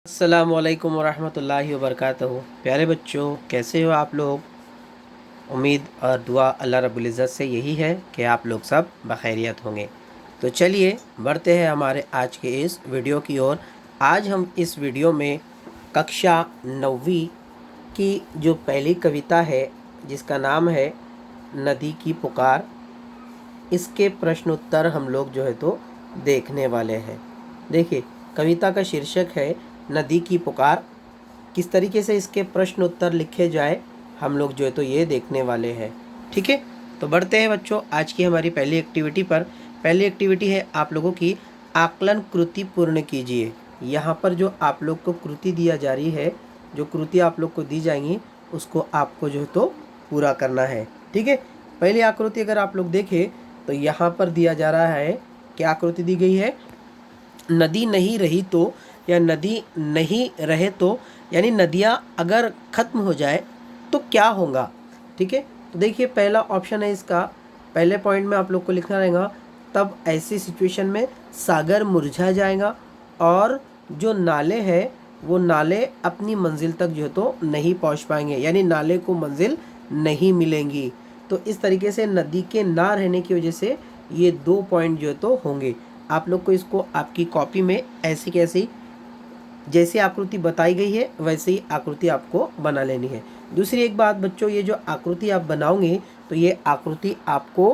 अस्सलामुअलैकुम वरहमतुल्लाहि वबरकातुहू। प्यारे बच्चों, कैसे हो आप लोग। उम्मीद और दुआ अल्लाह रब्बुल इज़्ज़त से यही है कि आप लोग सब बखैरियत होंगे। तो चलिए बढ़ते हैं हमारे आज के इस वीडियो की ओर। आज हम इस वीडियो में कक्षा 9वीं की जो पहली कविता है जिसका नाम है नदी की पुकार, इसके प्रश्न उत्तर हम लोग जो है तो देखने वाले हैं। देखिए, कविता का शीर्षक है नदी की पुकार। किस तरीके से इसके प्रश्न उत्तर लिखे जाए हम लोग जो है तो ये देखने वाले हैं। ठीक है, तो बढ़ते हैं बच्चों आज की हमारी पहली एक्टिविटी पर। पहली एक्टिविटी है आप लोगों की आकलन कृति पूर्ण कीजिए। यहाँ पर जो आप लोग को कृति दिया जा रही है, जो कृति आप लोग को दी जाएंगी उसको आपको जो है तो पूरा करना है। ठीक है, पहली आकृति अगर आप लोग देखें तो यहाँ पर दिया जा रहा है, क्या आकृति दी गई है, नदी नहीं रही तो या नदी नहीं रहे तो, यानी नदियाँ अगर ख़त्म हो जाए तो क्या होगा। ठीक है, तो देखिए पहला ऑप्शन है इसका, पहले पॉइंट में आप लोग को लिखना रहेगा तब ऐसी सिचुएशन में सागर मुरझा जाएगा और जो नाले हैं वो नाले अपनी मंजिल तक जो है तो नहीं पहुंच पाएंगे, यानी नाले को मंजिल नहीं मिलेंगी। तो इस तरीके से नदी के ना रहने की वजह से ये 2 पॉइंट जो है तो होंगे। आप लोग को इसको आपकी कॉपी में ऐसी कैसी जैसी आकृति बताई गई है वैसे ही आकृति आपको बना लेनी है। दूसरी एक बात बच्चों, ये जो आकृति आप बनाओगे तो ये आकृति आपको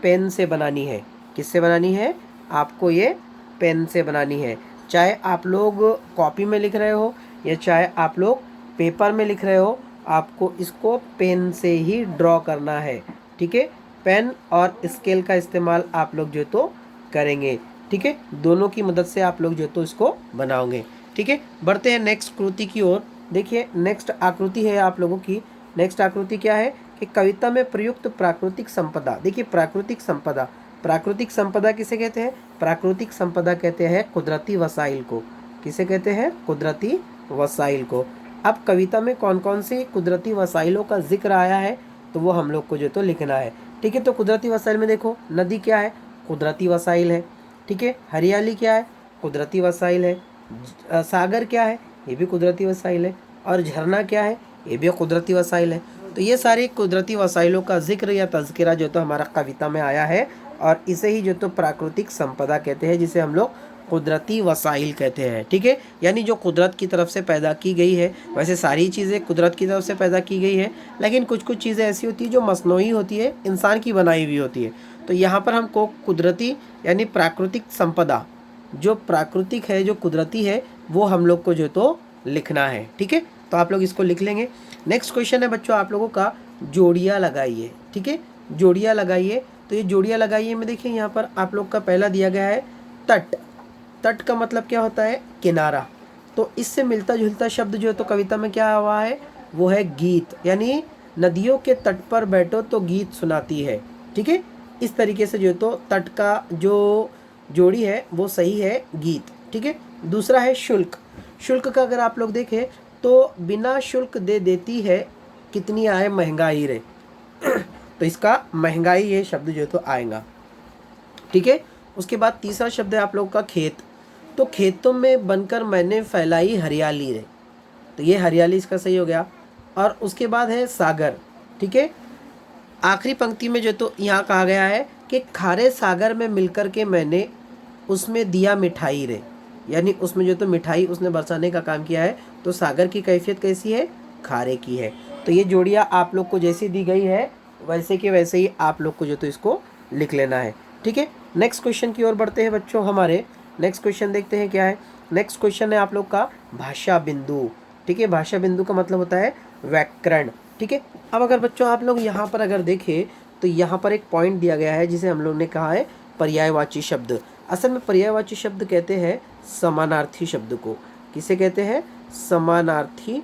पेन से बनानी है। किससे बनानी है, आपको ये पेन से बनानी है। चाहे आप लोग कॉपी में लिख रहे हो या चाहे आप लोग पेपर में लिख रहे हो, आपको इसको पेन से ही ड्रॉ करना है। ठीक है, पेन और स्केल का इस्तेमाल आप लोग जो तो करेंगे। ठीक है, दोनों की मदद से आप लोग जो तो इसको बनाओगे। ठीक है, बढ़ते हैं नेक्स्ट कृति की ओर। देखिए नेक्स्ट आकृति है आप लोगों की, नेक्स्ट आकृति क्या है कि कविता में प्रयुक्त प्राकृतिक संपदा। देखिए प्राकृतिक संपदा, प्राकृतिक संपदा किसे कहते हैं, प्राकृतिक संपदा कहते हैं कुदरती वसाइल को। किसे कहते हैं, कुदरती वसाइल को। अब कविता में कौन कौन सी कुदरती वसाइलों का जिक्र आया है तो वो हम लोग को जो तो लिखना है। ठीक है, तो कुदरती वसाइल में देखो नदी क्या है, कुदरती वसाइल है। ठीक है, हरियाली क्या है, कुदरती वसाइल है। सागर क्या है, ये भी कुदरती वसाइल है। और झरना क्या है, ये भी कुदरती वसाइल है। तो ये सारी कुदरती वसाइलों का जिक्र या तज़किरा जो तो हमारा कविता में आया है और इसे ही जो तो प्राकृतिक संपदा कहते हैं, जिसे हम लोग कुदरती वसाइल कहते हैं। ठीक है, यानी जो कुदरत की तरफ से पैदा की गई है। वैसे सारी चीज़ें कुदरत की तरफ से पैदा की गई है, लेकिन कुछ कुछ चीज़ें ऐसी होती है जो मसनूई होती है, इंसान की बनाई हुई होती है। तो यहाँ पर हमको कुदरती यानी प्राकृतिक संपदा, जो प्राकृतिक है जो कुदरती है, वो हम लोग को जो तो लिखना है। ठीक है, तो आप लोग इसको लिख लेंगे। नेक्स्ट क्वेश्चन है बच्चों आप लोगों का, जोड़ियाँ लगाइए। ठीक है, जोड़ियाँ लगाइए। तो ये जोड़ियाँ लगाइए में देखिए यहाँ पर आप लोग का पहला दिया गया है तट। तट का मतलब क्या होता है, किनारा। तो इससे मिलता जुलता शब्द जो है तो कविता में क्या हुआ है, वो है गीत, यानी नदियों के तट पर बैठो तो गीत सुनाती है। ठीक है, इस तरीके से जो है तो तट का जो जोड़ी है वो सही है, गीत। ठीक है, दूसरा है शुल्क। शुल्क का अगर आप लोग देखें तो बिना शुल्क दे देती है कितनी आए महंगाई रे। तो इसका महंगाई ये शब्द जो है तो आएगा। ठीक है, उसके बाद तीसरा शब्द है आप लोगों का खेत। तो खेतों में बनकर मैंने फैलाई हरियाली रे, तो ये हरियाली इसका सही हो गया। और उसके बाद है सागर। ठीक है, आखिरी पंक्ति में जो तो यहाँ कहा गया है कि खारे सागर में मिलकर के मैंने उसमें दिया मिठाई रे, यानी उसमें जो तो मिठाई उसने बरसाने का काम किया है। तो सागर की कैफियत कैसी है, खारे की है। तो ये जोड़ियाँ आप लोग को जैसी दी गई है वैसे के वैसे ही आप लोग को जो तो इसको लिख लेना है। ठीक है, नेक्स्ट क्वेश्चन की ओर बढ़ते हैं बच्चों हमारे। नेक्स्ट क्वेश्चन देखते हैं क्या है। नेक्स्ट क्वेश्चन है आप लोग का भाषा बिंदु। ठीक है, भाषा बिंदु का मतलब होता है व्याकरण। ठीक है, अब अगर बच्चों आप लोग यहाँ पर अगर देखें तो यहाँ पर एक पॉइंट दिया गया है जिसे हम लोग ने कहा है पर्यायवाची शब्द। असल में पर्यायवाची शब्द कहते हैं समानार्थी शब्द को। किसे कहते हैं, समानार्थी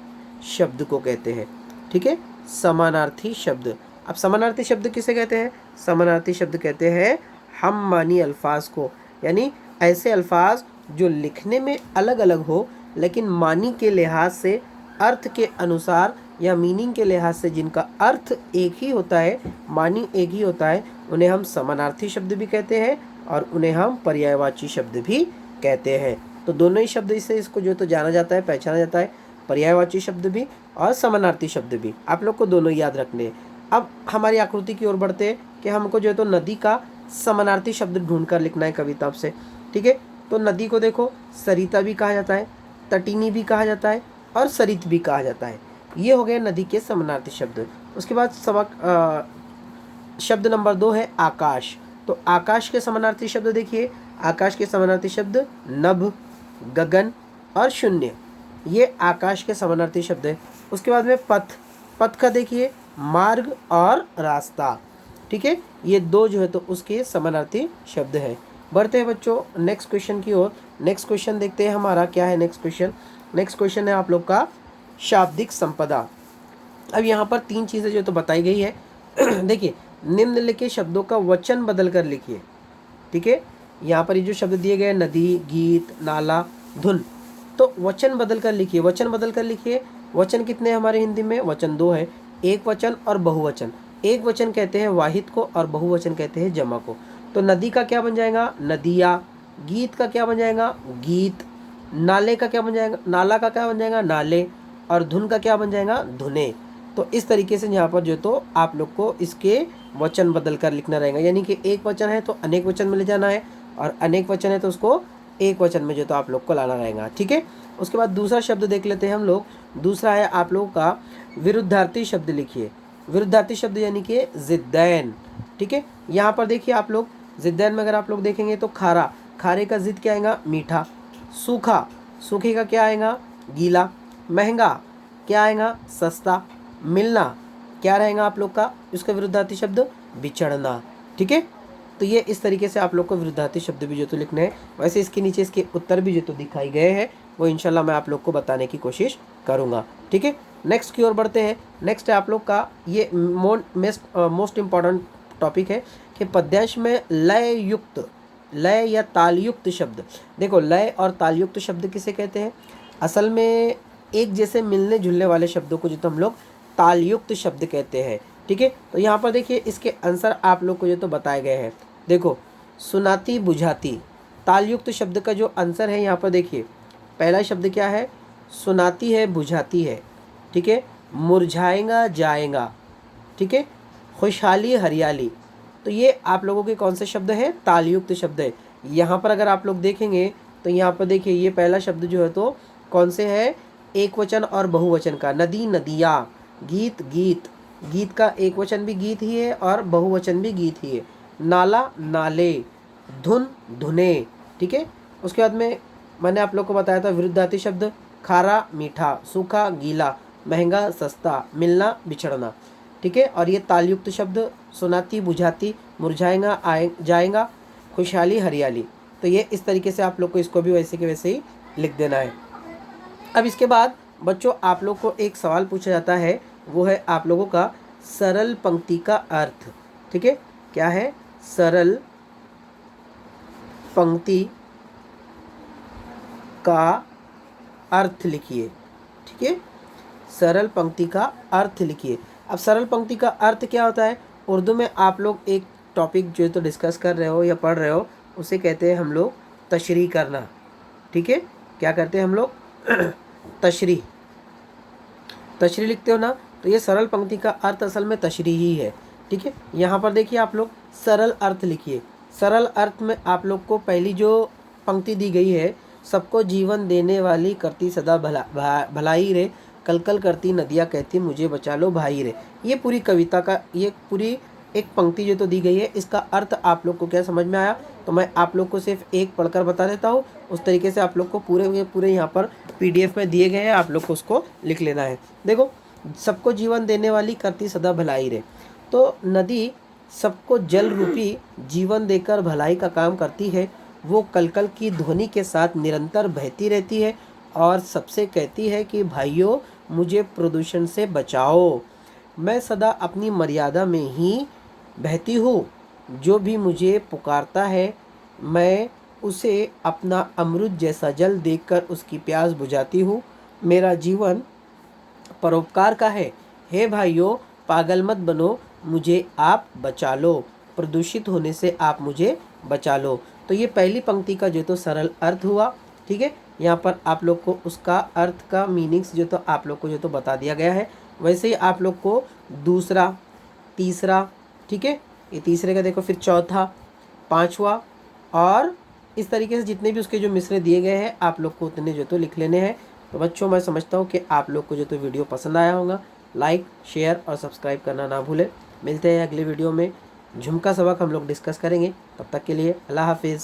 शब्द को कहते हैं। ठीक है, समानार्थी शब्द। अब समानार्थी शब्द किसे कहते हैं, समानार्थी शब्द कहते हैं हम मानी अल्फाज को, यानी ऐसे अल्फाज जो लिखने में अलग अलग हो लेकिन मानी के लिहाज से, अर्थ के अनुसार या मीनिंग के लिहाज से जिनका अर्थ एक ही होता है, मानी एक ही होता है, उन्हें हम समानार्थी शब्द भी कहते हैं और उन्हें हम पर्यायवाची शब्द भी कहते हैं। तो दोनों ही शब्द इससे इसको जो है तो जाना जाता है, पहचाना जाता है, पर्यायवाची शब्द भी और समानार्थी शब्द भी। आप लोग को दोनों याद रखने हैं। अब हमारी आकृति की ओर बढ़ते हैं कि हमको जो है तो नदी का समानार्थी शब्द ढूंढ कर लिखना है कविता से। ठीक है, तो नदी को देखो सरिता भी कहा जाता है, तटिनी भी कहा जाता है और सरित भी कहा जाता है। ये हो गए नदी के समानार्थी शब्द। उसके बाद शब्द नंबर 2 है आकाश। तो आकाश के समानार्थी शब्द देखिए, आकाश के समानार्थी शब्द नभ, गगन और शून्य, ये आकाश के समानार्थी शब्द है। उसके बाद में पथ, पथ का देखिए मार्ग और रास्ता। ठीक है, ये दो जो है तो उसके समानार्थी शब्द है। बढ़ते हैं बच्चों नेक्स्ट क्वेश्चन की ओर। नेक्स्ट क्वेश्चन देखते हैं हमारा क्या है। नेक्स्ट क्वेश्चन है आप लोग का शाब्दिक संपदा। अब यहाँ पर 3 चीज़ें जो तो बताई गई है। देखिए, निम्नलिखित शब्दों का वचन बदल कर लिखिए। ठीक है, यहाँ पर ये जो शब्द दिए गए नदी, गीत, नाला, धुन, तो वचन बदल कर लिखिए। वचन बदल कर लिखिए। वचन कितने हैं हमारे हिंदी में? वचन 2 है, एक वचन और बहुवचन। एक वचन कहते हैं वाहिद को और बहुवचन कहते हैं जमा को। तो नदी का क्या बन जाएगा? नदिया। गीत का क्या बन जाएगा? गीत। नाले का क्या बन जाएगा? नाला का क्या बन जाएगा? नाले। और धुन का क्या बन जाएगा? धुने। तो इस तरीके से यहाँ पर जो तो आप लोग को इसके वचन बदल कर लिखना रहेगा। यानी कि एक वचन है तो अनेक वचन में ले जाना है, और अनेक वचन है तो उसको एक वचन में जो तो आप लोग को लाना रहेगा। ठीक है, उसके बाद दूसरा शब्द देख लेते हैं हम लोग। दूसरा है आप लोगों का विरुद्धार्थी शब्द लिखिए। विरुद्धार्थी शब्द यानी कि जिद्दैन। ठीक है, यहाँ पर देखिए आप लोग जिद्दैन में अगर आप लोग देखेंगे तो खारा, खारे का जिद क्या आएगा? मीठा। सूखा, सूखे का क्या आएगा? गीला। महंगा क्या आएगा? सस्ता। मिलना क्या रहेगा आप लोग का? उसका विरुद्धार्थी शब्द बिछड़ना। ठीक है, तो ये इस तरीके से आप लोग को विरुद्धार्थी शब्द भी जो तो लिखने हैं। वैसे इसके नीचे इसके उत्तर भी जो तो दिखाई गए हैं, वो इंशाल्लाह मैं आप लोग को बताने की कोशिश करूँगा। ठीक है, नेक्स्ट की ओर बढ़ते हैं। नेक्स्ट है आप लोग का ये मोस्ट इम्पॉर्टेंट टॉपिक है कि पद्यांश में लय युक्त, लय या तालयुक्त शब्द। देखो, लय और तालयुक्त शब्द किसे कहते हैं? असल में एक जैसे मिलने जुलने वाले शब्दों को जो तो हम लोग तालयुक्त शब्द कहते हैं। ठीक है, तो यहाँ पर देखिए इसके आंसर आप लोग को जो तो बताए गए हैं। देखो, सुनाती बुझाती, तालयुक्त शब्द का जो आंसर है यहाँ पर देखिए, पहला शब्द क्या है? सुनाती है, बुझाती है। ठीक है, मुरझाएगा जाएगा। ठीक है, खुशहाली हरियाली, तो ये आप लोगों के कौन से शब्द है? तालयुक्त शब्द है। यहाँ पर अगर आप लोग देखेंगे तो यहाँ पर देखिए ये पहला शब्द जो है तो कौन से है? एक वचन और बहुवचन का। नदी, नदिया। गीत, गीत, गीत का एक वचन भी गीत ही है और बहुवचन भी गीत ही है। नाला, नाले। धुन, धुने। ठीक है, उसके बाद में मैंने आप लोग को बताया था विरुद्धार्थी शब्द खारा, मीठा। सूखा, गीला। महंगा, सस्ता। मिलना, बिछड़ना। ठीक है, और ये तालयुक्त शब्द सुनाती, बुझाती, मुरझाएगा जाएगा, खुशहाली हरियाली। तो ये इस तरीके से आप लोग को इसको भी वैसे के वैसे ही लिख देना है। अब इसके बाद बच्चों आप लोग को एक सवाल पूछा जाता है, वो है आप लोगों का सरल पंक्ति का अर्थ। ठीक है, क्या है? सरल पंक्ति का अर्थ लिखिए। ठीक है, सरल पंक्ति का अर्थ लिखिए। अब सरल पंक्ति का अर्थ क्या होता है? उर्दू में आप लोग एक टॉपिक जो है तो डिस्कस कर रहे हो या पढ़ रहे हो, उसे कहते हैं हम लोग तशरीह करना। ठीक है, क्या करते हैं हम लोग? तशरीह। तशरीह लिखते हो ना, तो ये सरल पंक्ति का अर्थ असल में तशरीह ही है। ठीक है, यहाँ पर देखिए आप लोग सरल अर्थ लिखिए। सरल अर्थ में आप लोग को पहली जो पंक्ति दी गई है, सबको जीवन देने वाली करती सदा भलाई रे, कल कल करती नदियाँ कहती मुझे बचा लो भाई रे। ये पूरी कविता का ये पूरी एक पंक्ति जो तो दी गई है, इसका अर्थ आप लोग को क्या समझ में आया? तो मैं आप लोग को सिर्फ एक पढ़कर बता देता हूँ, उस तरीके से आप लोग को पूरे यहाँ पर PDF में दिए गए हैं, आप लोग को उसको लिख लेना है। देखो, सबको जीवन देने वाली करती सदा भलाई रे, तो नदी सबको जल रूपी जीवन देकर भलाई का काम करती है। वो कलकल की ध्वनि के साथ निरंतर बहती रहती है और सबसे कहती है कि भाइयों मुझे प्रदूषण से बचाओ। मैं सदा अपनी मर्यादा में ही बहती हूँ, जो भी मुझे पुकारता है मैं उसे अपना अमृत जैसा जल देकर उसकी प्यास बुझाती हूँ। मेरा जीवन परोपकार का है। हे भाइयों पागल मत बनो, मुझे आप बचा लो, प्रदूषित होने से आप मुझे बचा लो। तो ये पहली पंक्ति का जो तो सरल अर्थ हुआ। ठीक है। यहाँ पर आप लोग को उसका अर्थ का मीनिंग्स जो तो आप लोग को जो तो बता दिया गया है। वैसे ही आप लोग को दूसरा, तीसरा, ठीक है, ये तीसरे का देखो, फिर चौथा, पांचवा, और इस तरीके से जितने भी उसके जो मिसरे दिए गए हैं आप लोग को उतने जो तो लिख लेने हैं। तो बच्चों मैं समझता हूँ कि आप लोग को जो तो वीडियो पसंद आया होगा। लाइक, शेयर और सब्सक्राइब करना ना भूलें। मिलते हैं अगले वीडियो में। झुमका सबक हम लोग डिस्कस करेंगे। तब तक के लिए अल्लाह हाफिज़।